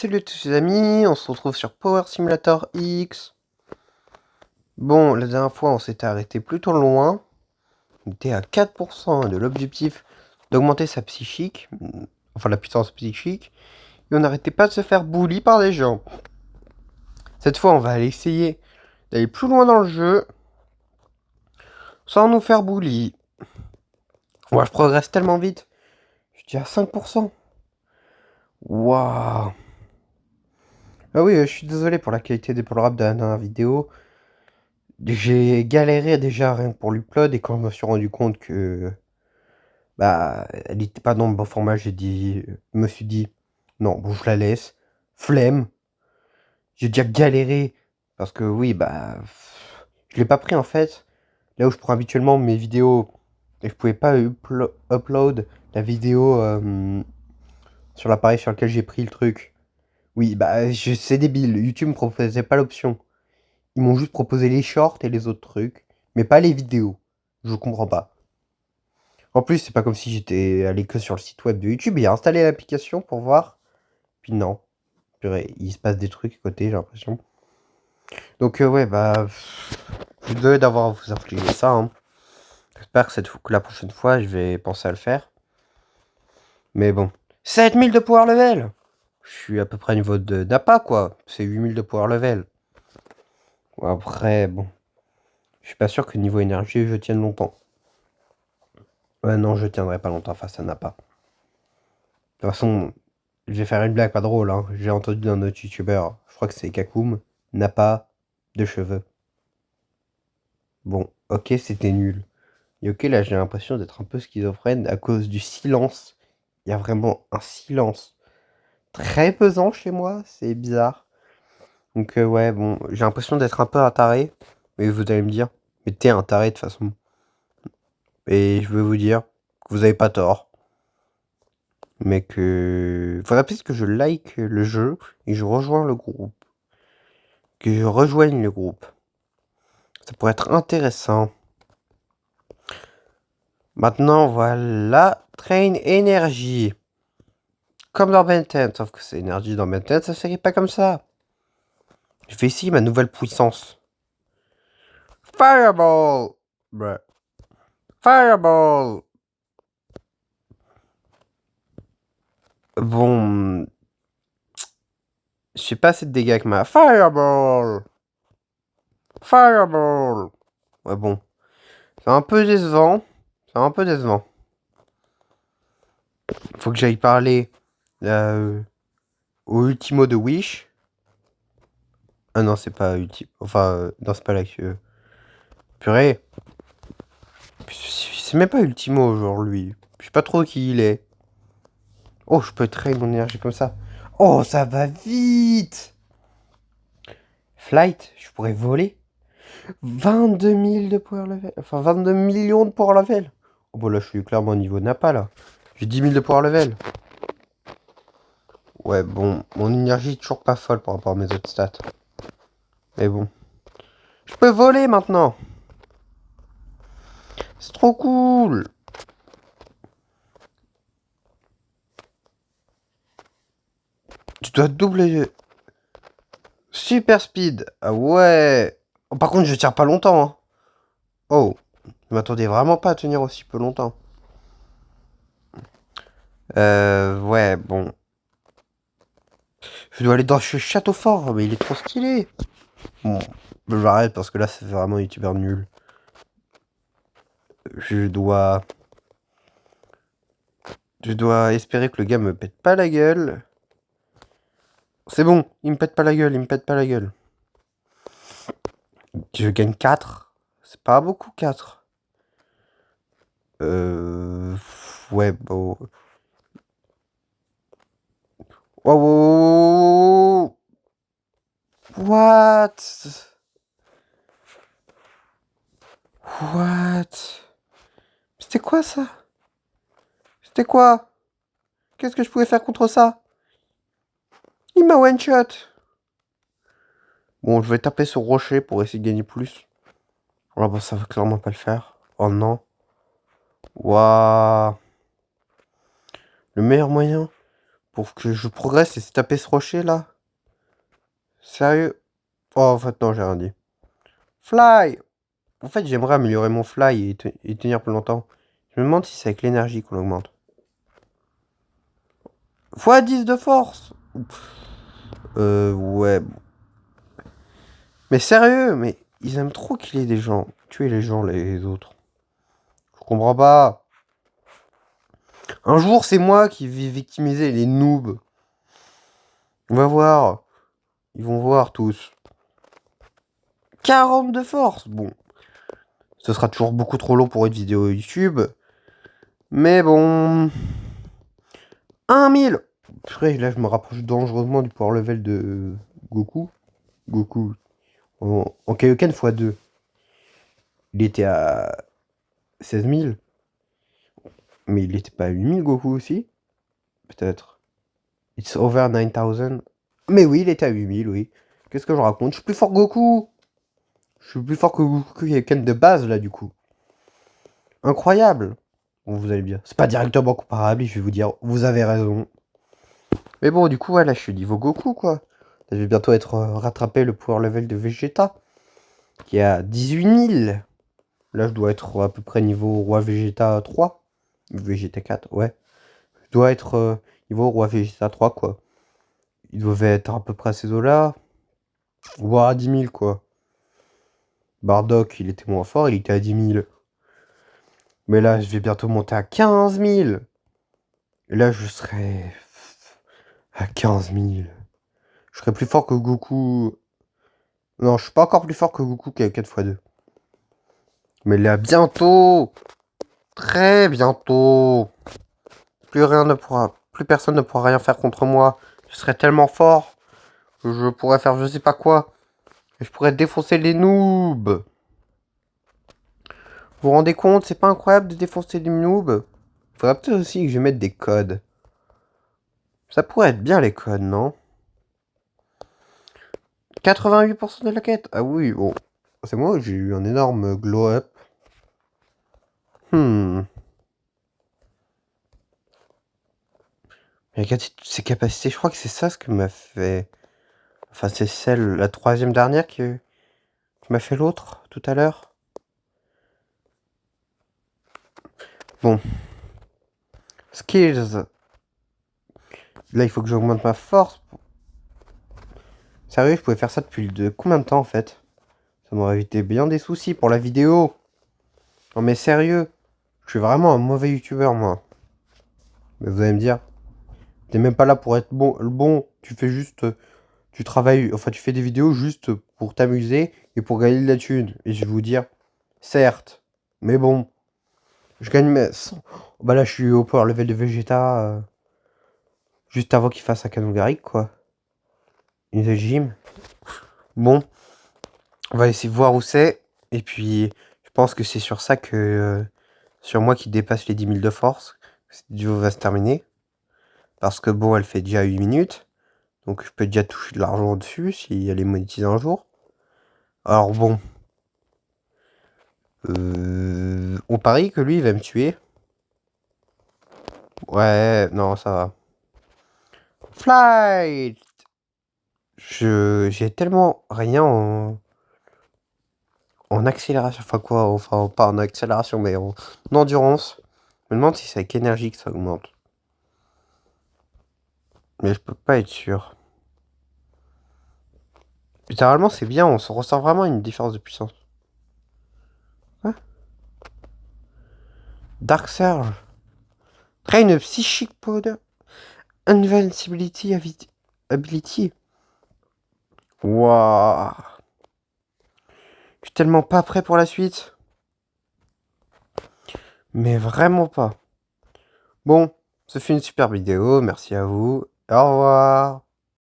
Salut à tous les amis, on se retrouve sur Power Simulator X. Bon, la dernière fois on s'était arrêté plutôt loin. On était à 4% de l'objectif d'augmenter sa psychique, enfin la puissance psychique. Et on n'arrêtait pas de se faire bully par des gens. Cette fois on va aller essayer d'aller plus loin dans le jeu, sans nous faire bully. Ouais, je progresse tellement vite. Je suis à 5%. Waouh. Ah oui, je suis désolé pour la qualité déplorable de la dernière vidéo. J'ai galéré déjà rien que pour l'upload et quand je me suis rendu compte que elle n'était pas dans le bon format, me suis dit non, bon je la laisse. Flemme. J'ai déjà galéré parce que oui, je l'ai pas pris en fait. Là où je prends habituellement mes vidéos et je pouvais pas upload la vidéo sur l'appareil sur lequel j'ai pris le truc. Oui, c'est débile. YouTube me proposait pas l'option. Ils m'ont juste proposé les shorts et les autres trucs, mais pas les vidéos. Je comprends pas. En plus, c'est pas comme si j'étais allé que sur le site web de YouTube et installé l'application pour voir. Puis non. Purée, il se passe des trucs à côté, j'ai l'impression. Donc ouais, je suis désolé d'avoir à vous infliger ça. Hein. J'espère que la prochaine fois, je vais penser à le faire. Mais bon. 7000 de power level. Je suis à peu près au niveau de Napa, quoi. C'est 8000 de power level. Après, bon. Je suis pas sûr que niveau énergie, je tienne longtemps. Ouais, non, je tiendrai pas longtemps face à Napa. De toute façon, je vais faire une blague pas drôle, hein. J'ai entendu d'un autre youtubeur, je crois que c'est Kakoum, n'a pas de cheveux. Bon, ok, c'était nul. Et ok, là j'ai l'impression d'être un peu schizophrène à cause du silence. Il y a vraiment un silence très pesant chez moi, c'est bizarre. Donc ouais, bon, j'ai l'impression d'être un peu un taré. Mais vous allez me dire, mais t'es un taré de toute façon. Et je veux vous dire que vous avez pas tort. Mais que... Faudrait peut-être que je like le jeu et je rejoins le groupe. Que je rejoigne le groupe. Ça pourrait être intéressant. Maintenant, voilà. Train Energy. Comme dans Ben 10, sauf que c'est énergie dans Ben 10, ça se fait pas comme ça. Je fais ici ma nouvelle puissance. Fireball. Bruh. Fireball. Bon... Je fais pas assez de dégâts avec ma Fireball. Fireball. Ouais, bon. C'est un peu décevant. C'est un peu décevant. Faut que j'aille parler au Ultimo de Wish. Ah non, c'est pas Ultimo. Enfin, non, c'est pas là que... Purée. C'est même pas Ultimo aujourd'hui. Je sais pas trop qui il est. Oh, je peux traîner mon énergie comme ça. Oh, ça va vite. Flight, je pourrais voler. 22 000 de power level. Enfin, 22 millions de power level. Oh, bah là, je suis clairement au niveau Napa, là. J'ai 10 000 de power level. Ouais, bon, mon énergie est toujours pas folle par rapport à mes autres stats. Mais bon. Je peux voler maintenant. C'est trop cool. Tu dois doubler. Super speed. Ah ouais. Oh, par contre, je tiens pas longtemps. Hein. Oh. Je m'attendais vraiment pas à tenir aussi peu longtemps. Ouais, bon. Je dois aller dans ce château fort, mais il est trop stylé. Bon, j'arrête parce que là, c'est vraiment un youtubeur nul. Je dois... Je dois espérer que le gars me pète pas la gueule. C'est bon, il me pète pas la gueule, il me pète pas la gueule. Je gagne 4. C'est pas beaucoup 4. Ouais, bon... Wow, what? What? C'était quoi ça? C'était quoi? Qu'est-ce que je pouvais faire contre ça? Il m'a one shot. Bon, je vais taper sur rocher pour essayer de gagner plus. Oh bah ça va clairement pas le faire. Oh non. Waouh. Le meilleur moyen pour que je progresse et se taper ce rocher là. Sérieux? Oh, en fait, non, j'ai rien dit. Fly! En fait, j'aimerais améliorer mon fly et tenir plus longtemps. Je me demande si c'est avec l'énergie qu'on augmente. Fois 10 de force! Ouais. Mais sérieux, mais ils aiment trop killer des gens. Tuer les gens, les autres. Je comprends pas. Un jour, c'est moi qui vais victimiser les noobs. On va voir. Ils vont voir tous. 40 de force! Bon. Ce sera toujours beaucoup trop long pour une vidéo YouTube. Mais bon... 1000! Purée, là, je me rapproche dangereusement du power level de Goku. Goku. En Kaioken x2. Il était à 16 000. Mais il était pas à 8000 Goku aussi? Peut-être. It's over 9000. Mais oui, il était à 8000, oui. Qu'est-ce que je raconte? Je suis plus fort que Goku! Je suis plus fort que Goku Kaioken de base, là, du coup. Incroyable! Bon, vous allez bien. C'est pas directement comparable, je vais vous dire. Vous avez raison. Mais bon, du coup, ouais, là, je suis niveau Goku, quoi. Je vais bientôt être rattrapé le power level de Vegeta, qui est à 18 000. Là, je dois être à peu près niveau roi Vegeta 3. Vegeta 4, ouais. Je dois être niveau roi Vegeta 3, quoi. Il devait être à peu près à ces eaux-là. Voire à 10 000, quoi. Bardock, il était moins fort, il était à 10 000. Mais là, je vais bientôt monter à 15 000. Et là, je serai à 15 000. Je serai plus fort que Goku. Non, je suis pas encore plus fort que Goku qui a 4x2. Mais là, bientôt, très bientôt, plus personne ne pourra rien faire contre moi. Je serai tellement fort que je pourrais faire je sais pas quoi. Et je pourrais défoncer les noobs. Vous vous rendez compte, c'est pas incroyable de défoncer les noobs? Faudrait peut-être aussi que je mette des codes. Ça pourrait être bien les codes, non? 88% de la quête. Ah oui, bon. C'est moi, j'ai eu un énorme glow-up. Regardez toutes ses capacités. Je crois que c'est ça ce que m'a fait... Enfin, c'est celle, la troisième dernière qui m'a fait l'autre, tout à l'heure. Bon. Skills. Là, il faut que j'augmente ma force. Sérieux, je pouvais faire ça depuis combien de temps, en fait? Ça m'aurait évité bien des soucis pour la vidéo. Non, mais sérieux. Je suis vraiment un mauvais youtubeur, moi. Mais vous allez me dire, t'es même pas là pour être bon. Tu fais juste... Tu travailles... Enfin, tu fais des vidéos juste pour t'amuser et pour gagner de la thune. Et je vais vous dire, certes. Mais bon. Je gagne mes... Bah là, je suis au power level de Vegeta. Juste avant qu'il fasse un Kanogari, quoi. Une de gym. Bon. On va essayer de voir où c'est. Et puis, je pense que c'est sur ça que... sur moi qui dépasse les 10 000 de force. Cette vidéo va se terminer. Parce que bon, elle fait déjà 8 minutes. Donc je peux déjà toucher de l'argent dessus si elle est monétisée un jour. Alors bon. On parie que lui, il va me tuer. Ouais, non, ça va. Flight! J'ai tellement rien en accélération. Enfin quoi, enfin pas en accélération, mais en endurance. Je me demande si c'est avec énergie que ça augmente. Mais je peux pas être sûr. Littéralement, c'est bien, on se ressent vraiment une différence de puissance. Quoi? Dark Surge. Train Psychic Powder. Invincibility Ability. Waouh. Je suis tellement pas prêt pour la suite. Mais vraiment pas. Bon, ce fut une super vidéo. Merci à vous. Au revoir.